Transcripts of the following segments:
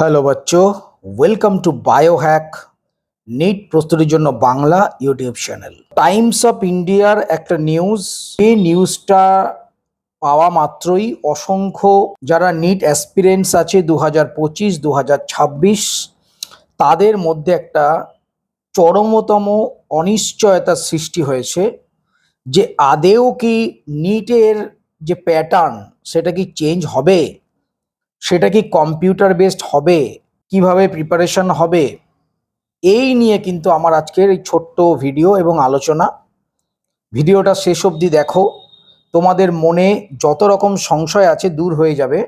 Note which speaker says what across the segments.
Speaker 1: Hello বাচ্চো, welcome to Biohack NEET প্রস্তুতির জন্য Bangla YouTube channel. Times of ইন্ডিয়ার একটা নিউজ, এই নিউজটা পাওয়া মাত্রই অসংখ্য যারা নিট অ্যাসপিরেন্টস আছে 2025 2026 তাদের মধ্যে একটা চরমতম অনিশ্চয়তার সৃষ্টি হয়েছে যে আদেও কি নিটের যে প্যাটার্ন সেটা কি চেঞ্জ হবে, সেটা কি কম্পিউটার বেসড হবে, কিভাবে প্রিপারেশন হবে, এই নিয়ে কিন্তু আমার আজকের এই ছোট্ট ভিডিও এবং আলোচনা। ভিডিওটা শেষ অবধি দেখো, তোমাদের মনে যত রকম সংশয় আছে দূর হয়ে যাবে,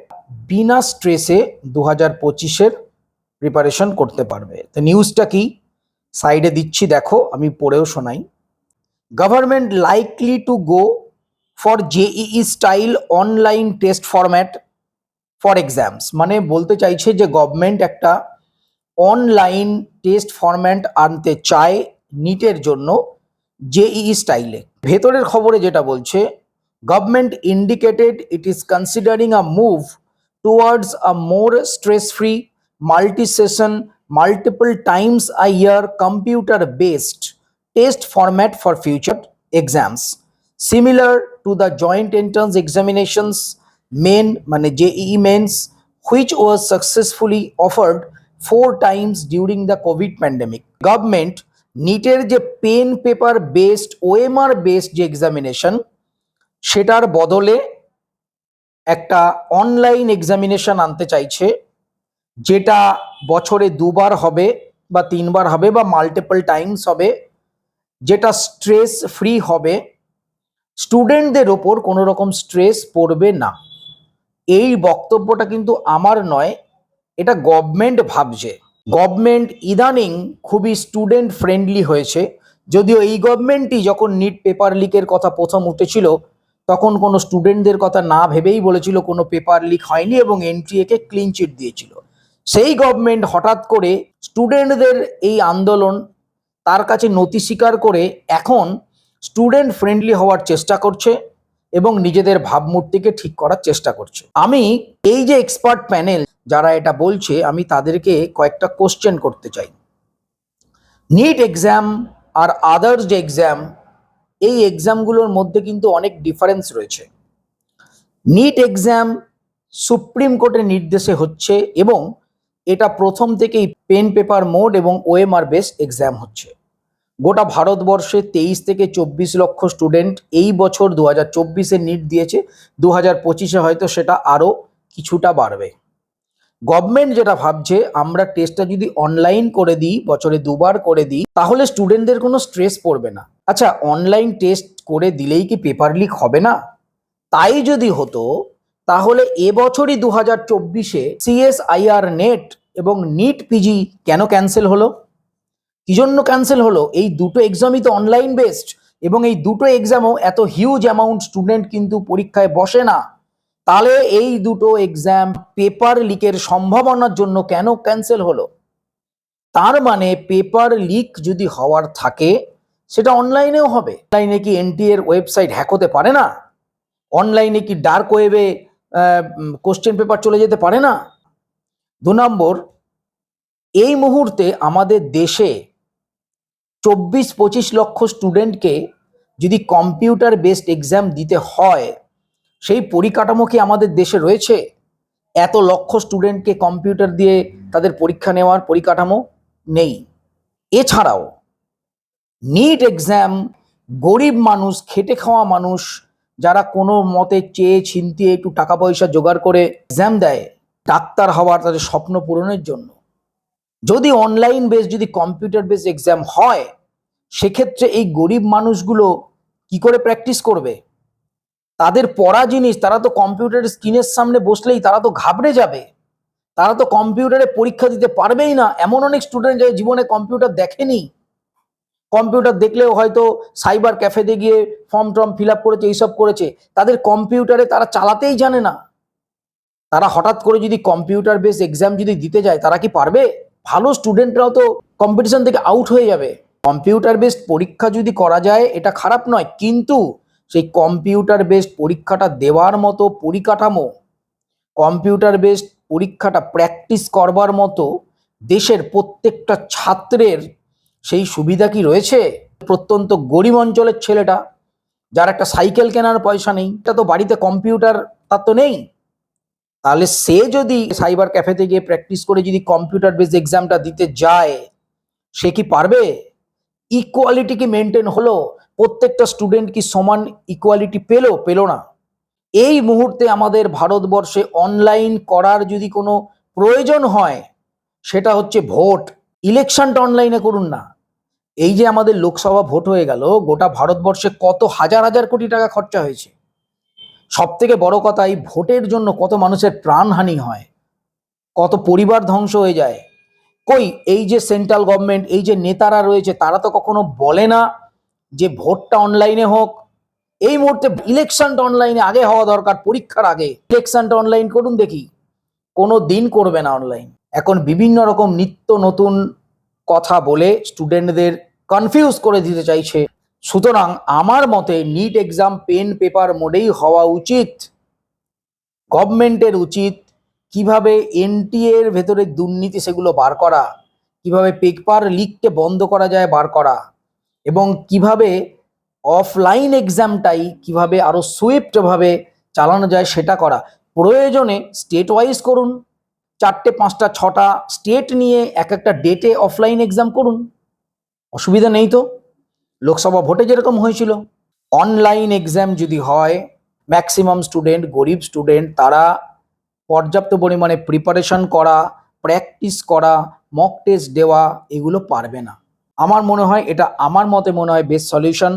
Speaker 1: বিনা স্ট্রেসে 2025-এর প্রিপারেশন করতে পারবে। তো নিউজটা কি সাইডে দিচ্ছি, দেখো, আমি পড়েও শোনাই। Government likely to go for JEE style online test format for exams, মানে বলতে চাইছে যে গভর্নমেন্ট একটা অনলাইন টেস্ট ফরম্যাট আনতে চায় নিটের জন্য জেইই স্টাইলে। ভেতরের খবরে যেটা বলছে, government indicated it is considering a move towards a more stress free multi session multiple times a year computer based test format for future exams similar to the joint entrance examinations main মানে JEE mains which was successfully offered 4 times during the COVID pandemic. Government নিটের যে pen paper based OMR based যে examination সেটার বদলে একটা online examination আনতে চাইছে, যেটা বছরে 2বার হবে বা 3বার হবে বা মাল্টিপল টাইমস হবে, যেটা স্ট্রেস ফ্রি হবে, স্টুডেন্টদের ওপর কোনো রকম স্ট্রেস পড়বে না। এই বক্তব্যটা কিন্তু আমার নয়, এটা গভর্নমেন্ট ভাবছে। গভর্নমেন্ট ইদানিং খুবই স্টুডেন্ট ফ্রেন্ডলি হয়েছে, যদিও এই গভর্নমেন্টই যখন নিট পেপার লিকের কথা প্রথম উঠেছিল তখন কোনো স্টুডেন্টদের কথা না ভেবেই বলেছিল কোনো পেপার লিক হয়নি এবং এনটিএকে ক্লিন চিট দিয়েছিল। সেই গভর্নমেন্ট হঠাৎ করে স্টুডেন্টদের এই আন্দোলন তার কাছে নতি স্বীকার করে এখন স্টুডেন্ট ফ্রেন্ডলি হওয়ার চেষ্টা করছে এবং নিজেদের ভাবমূর্তিকে ঠিক করার চেষ্টা করছে। আমি এই যে এক্সপার্ট প্যানেল যারা এটা বলছে, আমি তাদেরকে কয়েকটা কোশ্চেন করতে চাই। নিট এক্সাম আর আদার্স যে এক্সাম, এই এক্সামগুলোর মধ্যে কিন্তু অনেক ডিফারেন্স রয়েছে। নিট এক্সাম সুপ্রিম কোর্টের নির্দেশে হচ্ছে এবং এটা প্রথম থেকেই পেন পেপার মোড এবং ওএমআর বেস এক্সাম হচ্ছে। গোটা ভারতবর্ষে 23 থেকে 24 লক্ষ স্টুডেন্ট এই বছর 2024-এ নিট দিয়েছে, 2025-এ হয়তো সেটা আরও কিছুটা বাড়বে। গভর্নমেন্ট যেটা ভাবছে, আমরা টেস্টটা যদি অনলাইন করে দিই, বছরে 2বার করে দিই, তাহলে স্টুডেন্টদের কোনো স্ট্রেস পড়বে না। আচ্ছা, অনলাইন টেস্ট করে দিলেই কি পেপার লিক হবে না? তাই যদি হতো তাহলে এবছরই 2024-এ সিএসআইআর নেট এবং নিট পিজি কেন ক্যান্সেল হলো? কি জন্য ক্যান্সেল হলো? এই দুটো এক্সামই তো অনলাইন বেসড এবং এই দুটো এক্সামও এত হিউজ অ্যামাউন্ট স্টুডেন্ট কিন্তু পরীক্ষায় বসে না। তাহলে এই দুটো এক্সাম পেপার লিকের সম্ভাবনার জন্য কেন ক্যান্সেল হলো? তার মানে পেপার লিক যদি হওয়ার থাকে সেটা অনলাইনেও হবে। অনলাইনে কি এনটিএর ওয়েবসাইট হ্যাক হতে পারে না? অনলাইনে কি ডার্ক ওয়েবে কোশ্চেন পেপার চলে যেতে পারে না? 2 নম্বর, এই মুহূর্তে আমাদের দেশে 24-25 লক্ষ স্টুডেন্টকে যদি কম্পিউটার বেসড এক্সাম দিতে হয়, সেই পরিকাঠামো কি আমাদের দেশে রয়েছে? এত লক্ষ স্টুডেন্টকে কম্পিউটার দিয়ে তাদের পরীক্ষা নেওয়ার পরিকাঠামো নেই। এছাড়াও নিট এক্সাম গরিব মানুষ, খেটে খাওয়া মানুষ যারা কোনো মতে চেয়ে ছিনতিয়ে একটু টাকা পয়সা জোগাড় করে এক্সাম দেয় ডাক্তার হওয়ার, তাদের স্বপ্ন পূরণের জন্য। যদি অনলাইন বেস যদি কম্পিউটার বেস এক্সাম হয়, সেক্ষেত্রে এই গরিব মানুষগুলো কি করে প্র্যাকটিস করবে? তাদের পড়া জিনিস তারা তো কম্পিউটারের স্ক্রিনের সামনে বসলেই তারা তো ঘাবড়ে যাবে, তারা তো কম্পিউটারে পরীক্ষা দিতে পারবেই না। এমন অনেক স্টুডেন্ট যারা জীবনে কম্পিউটার দেখেনি, কম্পিউটার দেখলেও হয়তো সাইবার ক্যাফেতে গিয়ে ফর্ম টর্ম ফিল আপ করেছে, এইসব করেছে, তাদের কম্পিউটারে তারা চালাতেই জানে না। তারা হঠাৎ করে যদি কম্পিউটার বেস এক্সাম যদি দিতে যায়, তারা কি পারবে? ভালো স্টুডেন্টরাও তো কম্পিটিশন থেকে আউট হয়ে যাবে। কম্পিউটার বেসড পরীক্ষা যদি করা যায় এটা খারাপ নয়, কিন্তু সেই কম্পিউটার বেসড পরীক্ষাটা দেওয়ার মতো পরিকাঠামো, কম্পিউটার বেসড পরীক্ষাটা প্র্যাকটিস করবার মতো দেশের প্রত্যেকটা ছাত্রের সেই সুবিধা কি রয়েছে? প্রত্যন্ত গরিব অঞ্চলের ছেলেটা, যার একটা সাইকেল কেনার পয়সা নেই, তা তো বাড়িতে কম্পিউটার তার তো নেই, তাহলে সে যদি সাইবার ক্যাফেতে গিয়ে প্র্যাকটিস করে যদি কম্পিউটার বেসড এক্সামটা দিতে যায়, সে কি পারবে? ইকুয়ালিটি কি মেনটেন হলো? প্রত্যেকটা স্টুডেন্ট কি সমান ইকুয়ালিটি পেলো না? এই মুহূর্তে আমাদের ভারতবর্ষে অনলাইন করার যদি কোনো প্রয়োজন হয়, সেটা হচ্ছে ভোট। ইলেকশনটা অনলাইনে করুন না। এই যে আমাদের লোকসভা ভোট হয়ে গেল, গোটা ভারতবর্ষে কত হাজার হাজার কোটি টাকা খরচা হয়েছে। সব থেকে বড় কথা, এই ভোটের জন্য কত মানুষের প্রাণহানি হয়, কত পরিবার ধ্বংস হয়ে যায়। কই এই যে সেন্ট্রাল গভর্নমেন্ট, এই যে নেতারা রয়েছে, তারা তো কখনো বলে না যে ভোটটা অনলাইনে হোক। এই মুহূর্তে ইলেকশনটা অনলাইনে আগে হওয়া দরকার, পরীক্ষার আগে ইলেকশনটা অনলাইন করুন দেখি। কোনো দিন করবে না অনলাইন। এখন বিভিন্ন রকম নিত্য নতুন কথা বলে স্টুডেন্টদের কনফিউজ করে দিতে চাইছে। সুতরাং আমার মতে নিট এক্সাম পেন পেপার মোডেই হওয়া উচিত। গভর্নমেন্টের উচিত কিভাবে এনটিএ এর ভেতরে দুর্নীতি সেগুলো বার করা, কিভাবে পেপার লিককে বন্ধ করা যায় বার করা, এবং কিভাবে অফলাইন এক্সামটাই কিভাবে আরো সুইফটভাবে চালানো যায় সেটা করা। প্রয়োজনে স্টেট ওয়াইজ করুন, 4টে 5টা 6টা স্টেট নিয়ে এক একটা ডেটে অফলাইন এক্সাম করুন, অসুবিধা নেই তো। লোকসভা ভোটে যেরকম হয়েছিল। অনলাইন এক্সাম যদি হয়, ম্যাক্সিমাম স্টুডেন্ট, গরিব স্টুডেন্ট, তারা পর্যাপ্ত পরিমাণে প্রিপারেশন করা, প্র্যাকটিস করা, মক টেস্ট দেওয়া এগুলো পারবে না। আমার মনে হয় এটা, আমার মতে মনে হয় বেস্ট সলিউশন।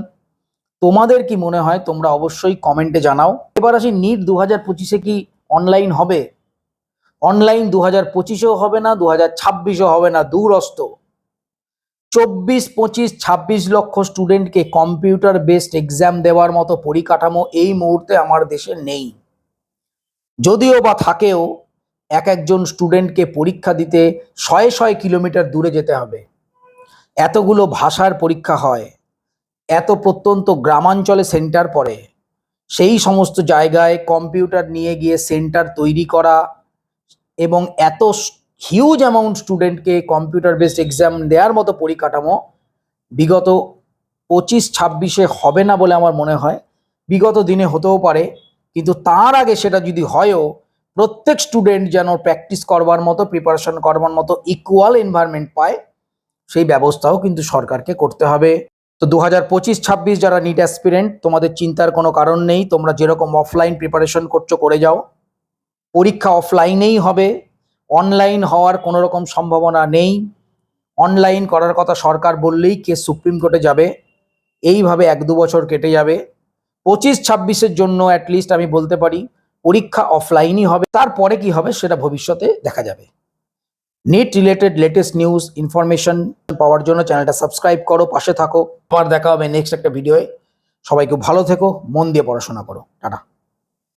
Speaker 1: তোমাদের কি মনে হয় তোমরা অবশ্যই কমেন্টে জানাও। এবার আসি নিট 2025-এ কি অনলাইন হবে? অনলাইন 2025-এও হবে না, 2026-ও হবে না, দূরস্থ। 24, 25, 26 লক্ষ স্টুডেন্টকে কম্পিউটার বেসড এক্সাম দেওয়ার মতো পরিকাঠামো এই মুহূর্তে আমার দেশে নেই। যদিও বা থাকেও, এক একজন স্টুডেন্টকে পরীক্ষা দিতে 100 কিলোমিটার দূরে যেতে হবে। এতগুলো ভাষার পরীক্ষা হয়, এত প্রত্যন্ত গ্রামাঞ্চলে সেন্টার পড়ে, সেই সমস্ত জায়গায় কম্পিউটার নিয়ে গিয়ে সেন্টার তৈরি করা এবং এত হিউজ অ্যামাউন্ট স্টুডেন্টকে কম্পিউটার বেসড এক্সাম দেওয়ার মতো পরিকাঠামো বিগত 25-26-এ হবে না বলে আমার মনে হয়। বিগত দিনে হতেও পারে, কিন্তু তার আগে সেটা যদি হয়ও, প্রত্যেক স্টুডেন্ট যেন প্র্যাকটিস করবার মতো, প্রিপারেশন করবার মতো ইকুয়াল এনভায়রনমেন্ট পায়, সেই ব্যবস্থাও কিন্তু সরকারকে করতে হবে। তো 2025-26 যারা নিট অ্যাসপিরেন্ট, তোমাদের চিন্তার কোনো কারণ নেই। তোমরা যেরকম অফলাইন প্রিপারেশন করছো করে যাও, পরীক্ষা অফলাইনেই হবে, অনলাইন হওয়ার কোনো রকম সম্ভাবনা নেই। অনলাইন করার কথা সরকার বললেই কেস সুপ্রিম কোর্টে যাবে, এইভাবে 1-2 বছর কেটে যাবে। 25-26-এর জন্য অ্যাটলিস্ট আমি বলতে পারি পরীক্ষা অফলাইনই হবে, তারপরে কি হবে সেটা ভবিষ্যতে দেখা যাবে। NEET related latest news information পাওয়ার জন্য চ্যানেলটা সাবস্ক্রাইব করো, পাশে থাকো। আবার দেখা হবে নেক্সট একটা ভিডিওয়ে। সবাই খুব ভালো থেকো, মন দিয়ে পড়াশোনা করো। টাটা।